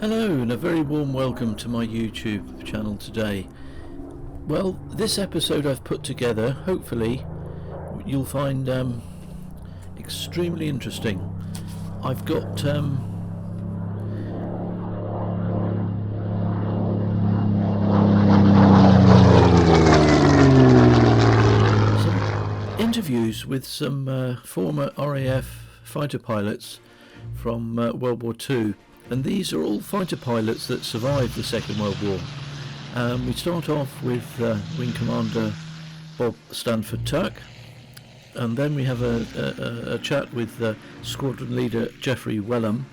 Hello and a very warm welcome to my YouTube channel today. Well, this episode I've put together, hopefully you'll find extremely interesting. I've got some interviews with some former RAF fighter pilots from World War II. And these are all fighter pilots that survived the Second World War. We start off with Wing Commander Bob Stanford Tuck, and then we have a chat with Squadron Leader Geoffrey Wellum,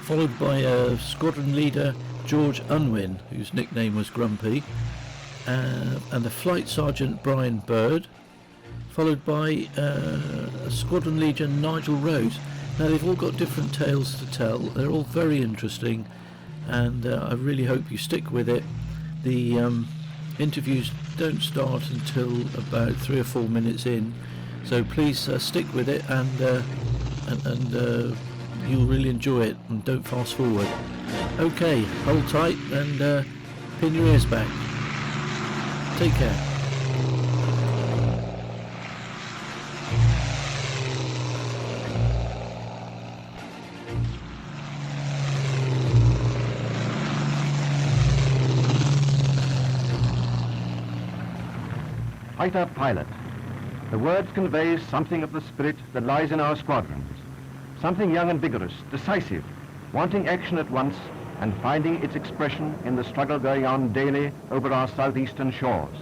followed by Squadron Leader George Unwin, whose nickname was Grumpy, and a Flight Sergeant Brian Bird, followed by Squadron Leader Nigel Rose. Now they've all got different tales to tell. They're all very interesting, and I really hope you stick with it. The interviews don't start until about 3 or 4 minutes in, so please stick with it, and you'll really enjoy it, and don't fast forward. Okay, hold tight and pin your ears back. Take care. Fighter pilot. The word conveys something of the spirit that lies in our squadrons. Something young and vigorous, decisive, wanting action at once and finding its expression in the struggle going on daily over our southeastern shores.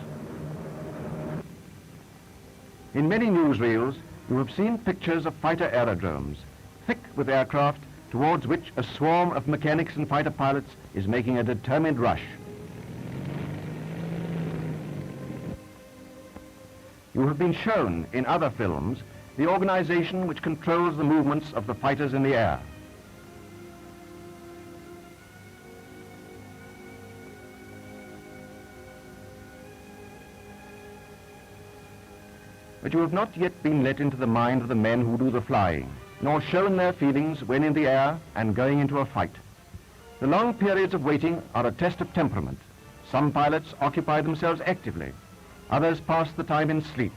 In many newsreels, you have seen pictures of fighter aerodromes, thick with aircraft towards which a swarm of mechanics and fighter pilots is making a determined rush. You have been shown in other films the organization which controls the movements of the fighters in the air. But you have not yet been let into the mind of the men who do the flying, nor shown their feelings when in the air and going into a fight. The long periods of waiting are a test of temperament. Some pilots occupy themselves actively. Others pass the time in sleep.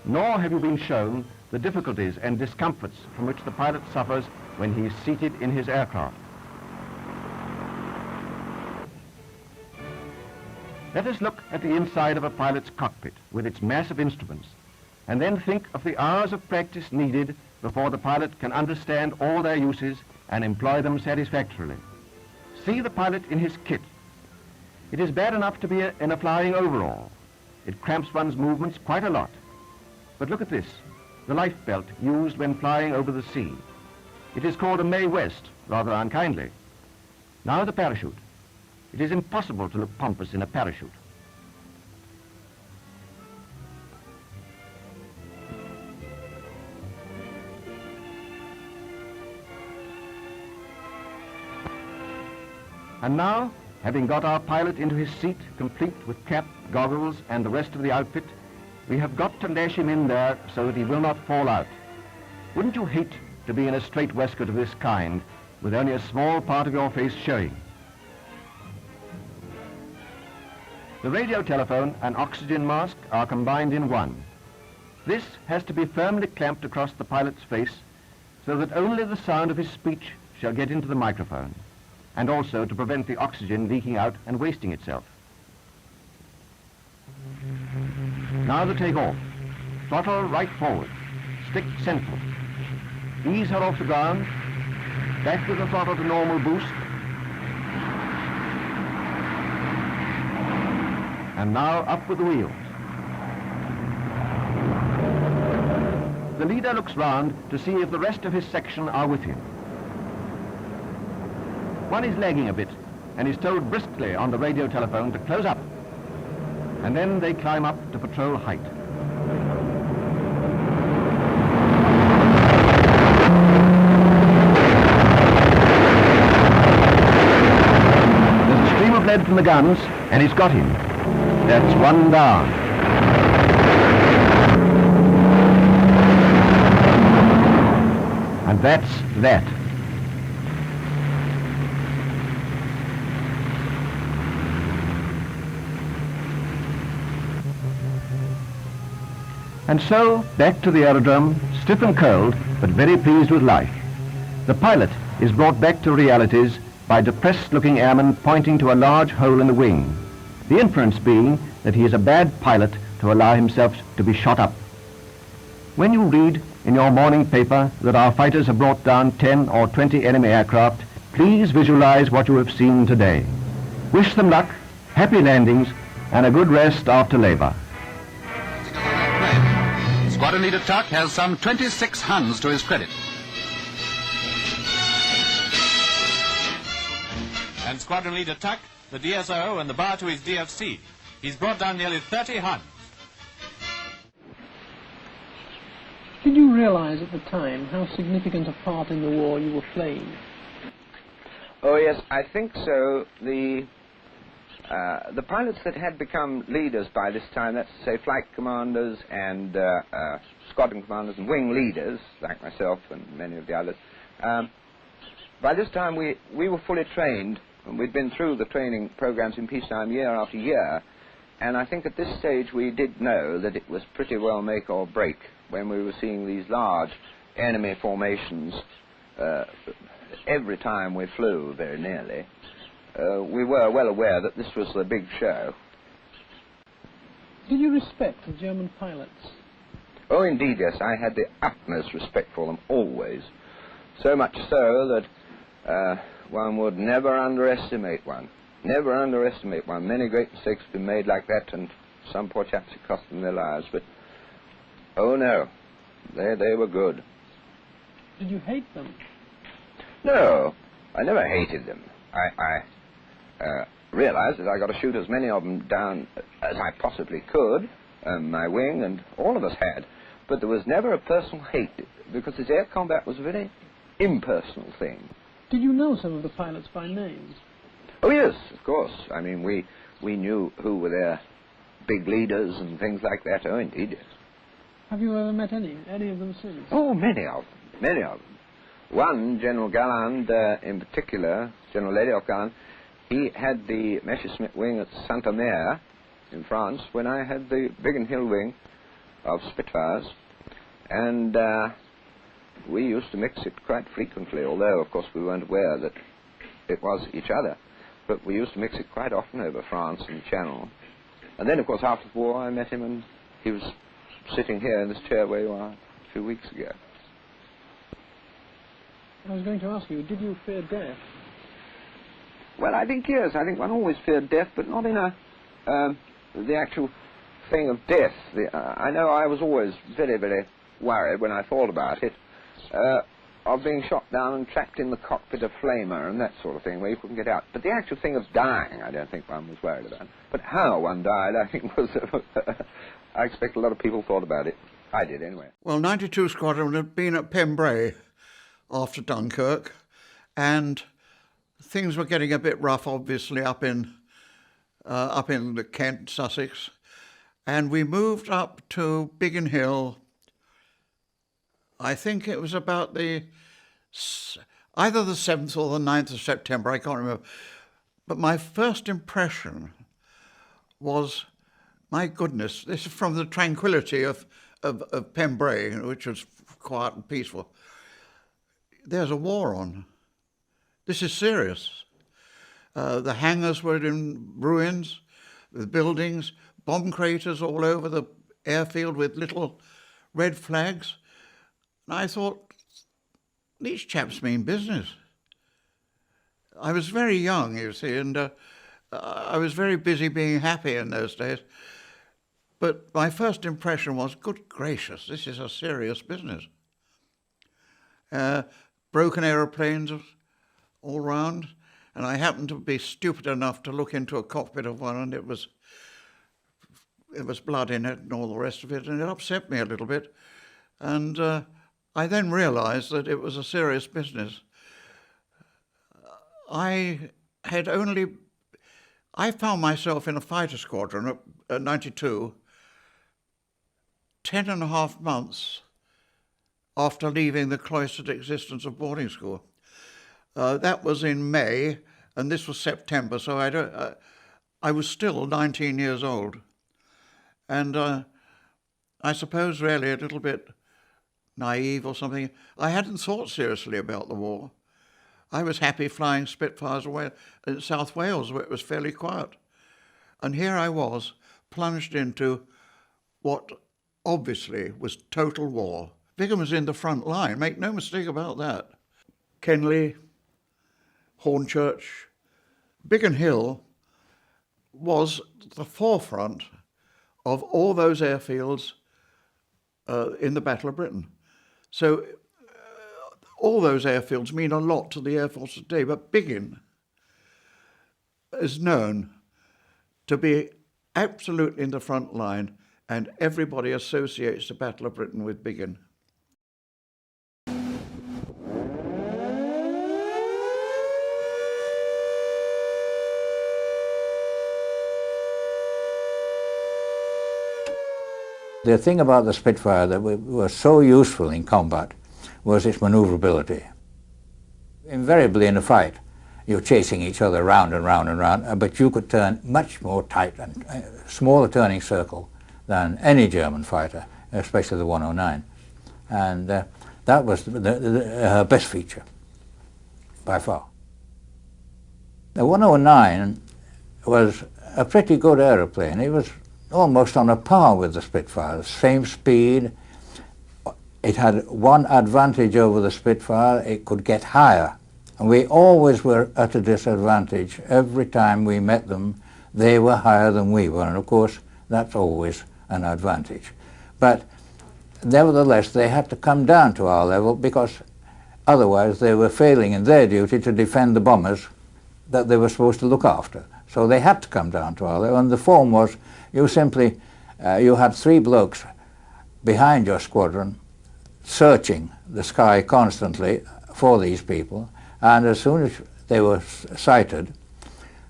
Nor have you been shown the difficulties and discomforts from which the pilot suffers when he is seated in his aircraft. Let us look at the inside of a pilot's cockpit with its mass of instruments, and then think of the hours of practice needed before the pilot can understand all their uses and employ them satisfactorily. See the pilot in his kit. It is bad enough to be in a flying overall. It cramps one's movements quite a lot. But look at this, the life belt used when flying over the sea. It is called a Mae West, rather unkindly. Now the parachute. It is impossible to look pompous in a parachute. And now, having got our pilot into his seat, complete with cap, goggles, and the rest of the outfit, we have got to lash him in there so that he will not fall out. Wouldn't you hate to be in a straight waistcoat of this kind, with only a small part of your face showing? The radio telephone and oxygen mask are combined in one. This has to be firmly clamped across the pilot's face so that only the sound of his speech shall get into the microphone, and also to prevent the oxygen leaking out and wasting itself. Now the take-off. Throttle right forward. Stick central. Ease her off the ground. Back with the throttle to normal boost. And now up with the wheels. The leader looks round to see if the rest of his section are with him. One is lagging a bit and is told briskly on the radio telephone to close up. And then they climb up to patrol height. There's a stream of lead from the guns, and he's got him. That's one down. And that's that. And so, back to the aerodrome, stiff and cold, but very pleased with life. The pilot is brought back to realities by depressed-looking airmen pointing to a large hole in the wing, the inference being that he is a bad pilot to allow himself to be shot up. When you read in your morning paper that our fighters have brought down 10 or 20 enemy aircraft, please visualize what you have seen today. Wish them luck, happy landings, and a good rest after labor. Squadron Leader Tuck has some 26 Huns to his credit. And Squadron Leader Tuck, the DSO, and the bar to his DFC. He's brought down nearly 30 Huns. Did you realize at the time how significant a part in the war you were playing? Oh yes, I think so. The pilots that had become leaders by this time, that's to say flight commanders and squadron commanders and wing leaders, like myself and many of the others, by this time we were fully trained, and we'd been through the training programs in peacetime year after year, and I think at this stage we did know that it was pretty well make or break when we were seeing these large enemy formations every time we flew, very nearly. We were well aware that this was the big show. Did you respect the German pilots? Oh, indeed, yes. I had the utmost respect for them, always. So much so that one would never underestimate one. Never underestimate one. Many great mistakes have been made like that, and some poor chaps it cost them their lives. But, oh no, they were good. Did you hate them? No, I never hated them. I realized that I got to shoot as many of them down as I possibly could, my wing and all of us had, but there was never a personal hate, because this air combat was a very impersonal thing. Did you know some of the pilots by name? Oh yes, of course. I mean, we knew who were their big leaders and things like that. Oh, indeed, yes. Have you ever met any of them since? Oh, many of them. One, General Galland in particular, General Lédioc Galland, he had the Messerschmitt wing at Saint-Omer in France when I had the Biggin Hill wing of Spitfires, and we used to mix it quite frequently, although of course we weren't aware that it was each other, but we used to mix it quite often over France and the Channel. And then of course after the war I met him, and he was sitting here in this chair where you are a few weeks ago. I was going to ask you, did you fear death? Well, I think yes. I think one always feared death, but not in the actual thing of death. I know I was always very, very worried when I thought about it, of being shot down and trapped in the cockpit of flamer and that sort of thing, where you couldn't get out. But the actual thing of dying, I don't think one was worried about. But how one died, I think was... I expect a lot of people thought about it. I did, anyway. Well, 92 Squadron had been at Pembray after Dunkirk, and things were getting a bit rough, obviously, up in the Kent, Sussex, and we moved up to Biggin Hill. I think it was about either the 7th or the 9th of September, I can't remember. But my first impression was, my goodness, this is from the tranquility of Pembray, which was quiet and peaceful. There's a war on. This is serious. The hangars were in ruins, the buildings, bomb craters all over the airfield with little red flags. And I thought, these chaps mean business. I was very young, you see, and I was very busy being happy in those days. But my first impression was, good gracious, this is a serious business. Broken aeroplanes all round, and I happened to be stupid enough to look into a cockpit of one, and it was blood in it and all the rest of it, and it upset me a little bit. And I then realized that it was a serious business. I found myself in a fighter squadron at 92, 10.5 months after leaving the cloistered existence of boarding school. That was in May, and this was September, so I was still 19 years old. And I suppose really a little bit naive or something. I hadn't thought seriously about the war. I was happy flying Spitfires away in South Wales, where it was fairly quiet. And here I was, plunged into what obviously was total war. Bigham was in the front line, make no mistake about that. Kenley, Hornchurch, Biggin Hill was the forefront of all those airfields in the Battle of Britain. So all those airfields mean a lot to the Air Force today, but Biggin is known to be absolutely in the front line, and everybody associates the Battle of Britain with Biggin. The thing about the Spitfire that was so useful in combat was its maneuverability. Invariably in a fight, you're chasing each other round and round and round, but you could turn much more tight and smaller turning circle than any German fighter, especially the 109. And that was her best feature, by far. The 109 was a pretty good aeroplane. It was almost on a par with the Spitfire, same speed. It had one advantage over the Spitfire: it could get higher. And we always were at a disadvantage. Every time we met them, they were higher than we were, and of course that's always an advantage. But nevertheless, they had to come down to our level, because otherwise they were failing in their duty to defend the bombers that they were supposed to look after. So they had to come down to our level, and the form was you simply, you had three blokes behind your squadron searching the sky constantly for these people, and as soon as they were sighted,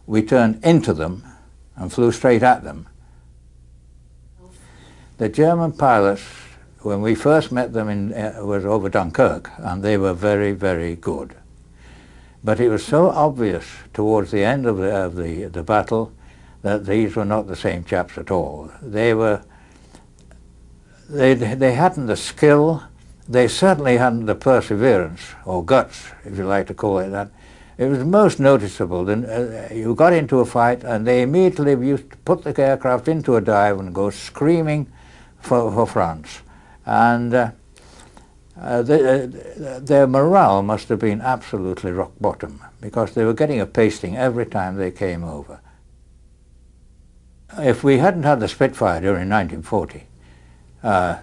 we turned into them and flew straight at them. The German pilots, when we first met them, was over Dunkirk, and they were very, very good. But it was so obvious towards the end of the battle that these were not the same chaps at all. They hadn't the skill, they certainly hadn't the perseverance, or guts, if you like to call it that. It was most noticeable. You got into a fight and they immediately used to put the aircraft into a dive and go screaming for France. And their morale must have been absolutely rock bottom, because they were getting a pasting every time they came over. If we hadn't had the Spitfire during 1940,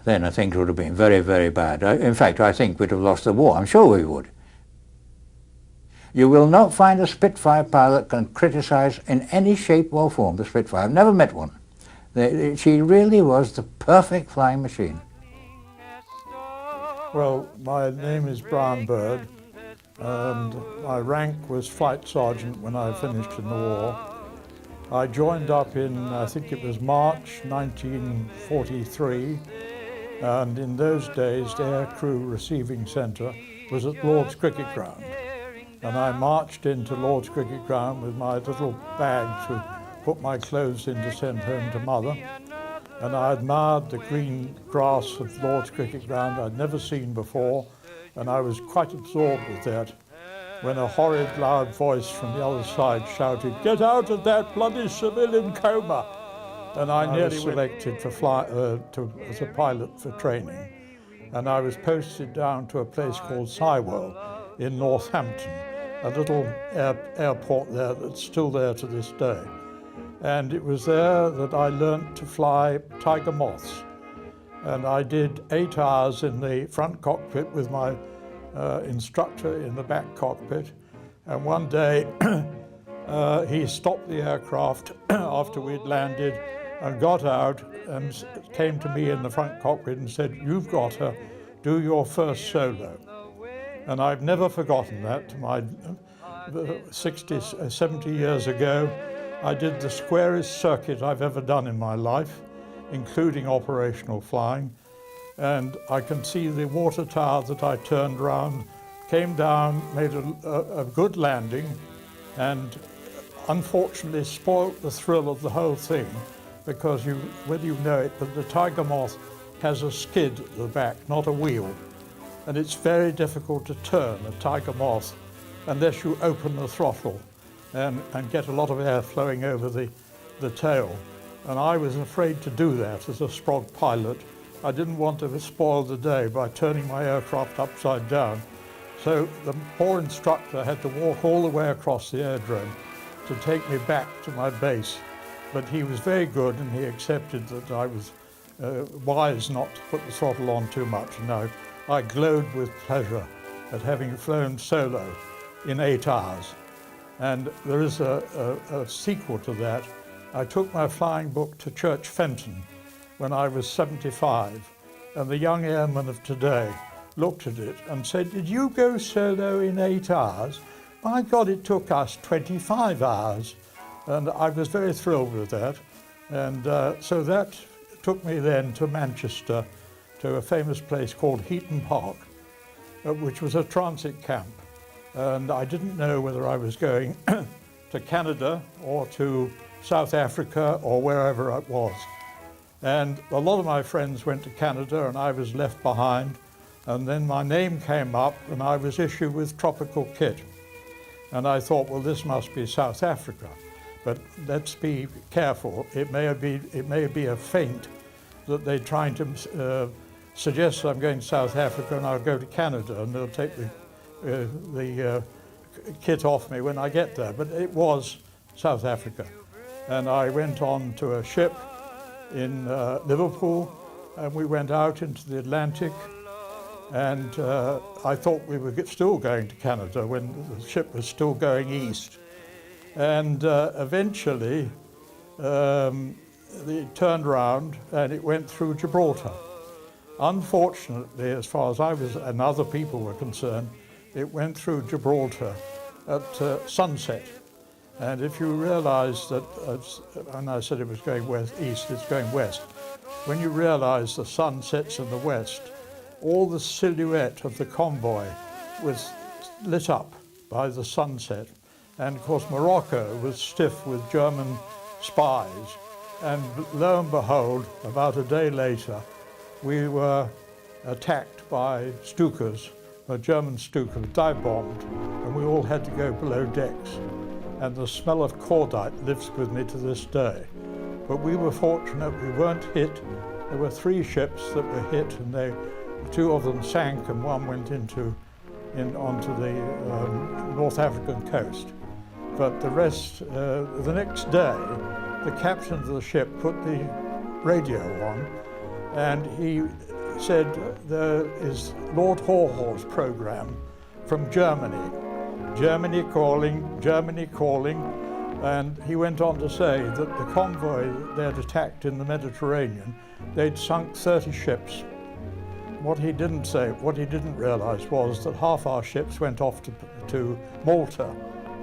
then I think it would have been very, very bad. In fact, I think we'd have lost the war. I'm sure we would. You will not find a Spitfire pilot can criticize in any shape or form the Spitfire. I've never met one. She really was the perfect flying machine. Well, my name is Brian Bird, and my rank was Flight Sergeant when I finished in the war. I joined up in, I think it was March 1943, and in those days the Air Crew Receiving Centre was at Lord's Cricket Ground. And I marched into Lord's Cricket Ground with my little bag to put my clothes in to send home to Mother. And I admired the green grass of Lord's Cricket Ground I'd never seen before, and I was quite absorbed with that, when a horrid loud voice from the other side shouted, "Get out of that bloody civilian coma!" And I nearly selected for as a pilot for training. And I was posted down to a place called Sywell in Northampton, a little airport there that's still there to this day. And it was there that I learnt to fly Tiger Moths. And I did 8 hours in the front cockpit with my instructor in the back cockpit. And one day he stopped the aircraft after we'd landed and got out and came to me in the front cockpit and said, "You've got to do your first solo." And I've never forgotten that. My 70 years ago, I did the squarest circuit I've ever done in my life, including operational flying. And I can see the water tower that I turned round, came down, made a good landing, and unfortunately spoilt the thrill of the whole thing, because whether you know it, but the Tiger Moth has a skid at the back, not a wheel. And it's very difficult to turn a Tiger Moth unless you open the throttle and get a lot of air flowing over the tail. And I was afraid to do that as a Sprog pilot. I didn't want to spoil the day by turning my aircraft upside down. So the poor instructor had to walk all the way across the aerodrome to take me back to my base. But he was very good, and he accepted that I was wise not to put the throttle on too much. And I glowed with pleasure at having flown solo in 8 hours. And there is a sequel to that. I took my flying book to Church Fenton when I was 75, and the young airmen of today looked at it and said, "Did you go solo in 8 hours? My God, it took us 25 hours." And I was very thrilled with that. And so that took me then to Manchester, to a famous place called Heaton Park, which was a transit camp. And I didn't know whether I was going to Canada or to South Africa or wherever it was. And a lot of my friends went to Canada and I was left behind. And then my name came up and I was issued with tropical kit. And I thought, well, this must be South Africa. But let's be careful. It may be a feint that they're trying to suggest I'm going to South Africa and I'll go to Canada and they'll take the kit off me when I get there. But it was South Africa. And I went on to a ship in Liverpool, and we went out into the Atlantic, and I thought we were still going to Canada when the ship was still going east. And eventually it turned round and it went through Gibraltar. Unfortunately, as far as I was and other people were concerned, it went through Gibraltar at sunset. And if you realise that, and I said it was going east, it's going west. When you realise the sun sets in the west, all the silhouette of the convoy was lit up by the sunset. And of course Morocco was stiff with German spies. And lo and behold, about a day later, we were attacked by Stukas, a German Stuka, dive-bombed, and we all had to go below decks. And the smell of cordite lives with me to this day. But we were fortunate, we weren't hit. There were 3 ships that were hit, and 2 of them sank and one went onto the North African coast. But the rest, the next day, the captain of the ship put the radio on, and he said, there is Lord Hawhaw's program from Germany. Germany calling, and he went on to say that the convoy they had attacked in the Mediterranean, they'd sunk 30 ships. What he didn't realise was that half our ships went off to Malta,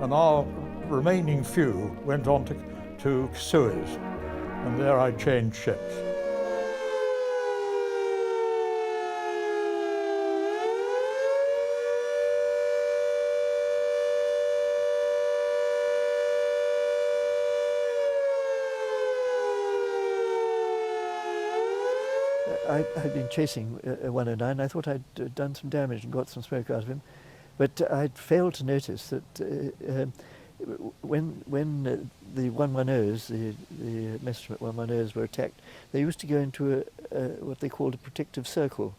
and our remaining few went on to Suez, and there I changed ships. I'd been chasing 109. I thought I'd done some damage and got some smoke out of him, but I'd failed to notice that when the 110s, the Messerschmitt 110s were attacked, they used to go into what they called a protective circle,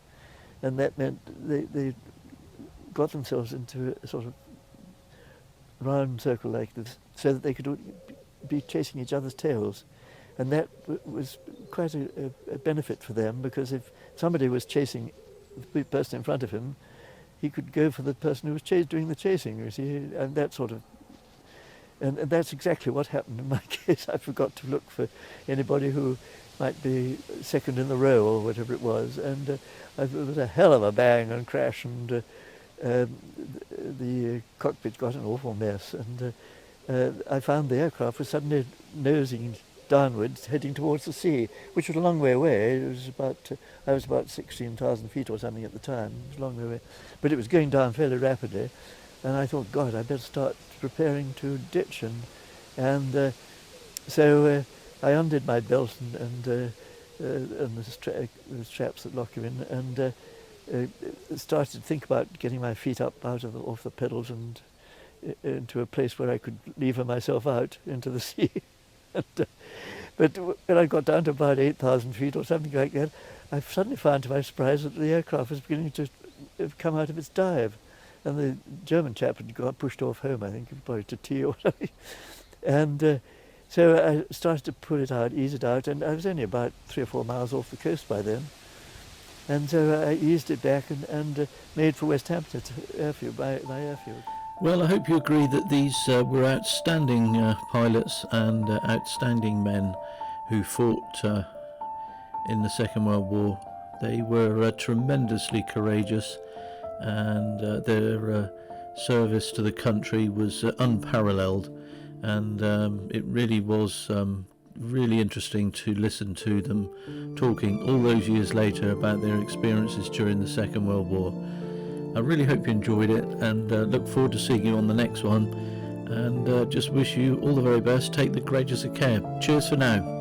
and that meant they got themselves into a sort of round circle like this, so that they could be chasing each other's tails. And that was quite a benefit for them, because if somebody was chasing the person in front of him, he could go for the person who was doing the chasing, you see, and that sort of. And that's exactly what happened in my case. I forgot to look for anybody who might be second in the row or whatever it was, and it was a hell of a bang and crash, and the cockpit got an awful mess, and I found the aircraft was suddenly nosing downwards, heading towards the sea, which was a long way away. It was I was about 16,000 feet or something at the time. It was a long way away, but it was going down fairly rapidly, and I thought, God, I better start preparing to ditch, and so I undid my belt and and the straps that lock you in, and started to think about getting my feet up off the pedals and into a place where I could lever myself out into the sea. But when I got down to about 8,000 feet or something like that, I suddenly found to my surprise that the aircraft was beginning to come out of its dive. And the German chap had got pushed off home, I think, probably to tea or something. And so I started to pull it out, ease it out, and I was only about 3 or 4 miles off the coast by then. And so I eased it back and made for West Hampton airfield, my airfield. Well, I hope you agree that these were outstanding pilots and outstanding men who fought in the Second World War. They were tremendously courageous, and their service to the country was unparalleled, and it really was really interesting to listen to them talking all those years later about their experiences during the Second World War. I really hope you enjoyed it, and look forward to seeing you on the next one, and just wish you all the very best. Take the greatest of care. Cheers for now.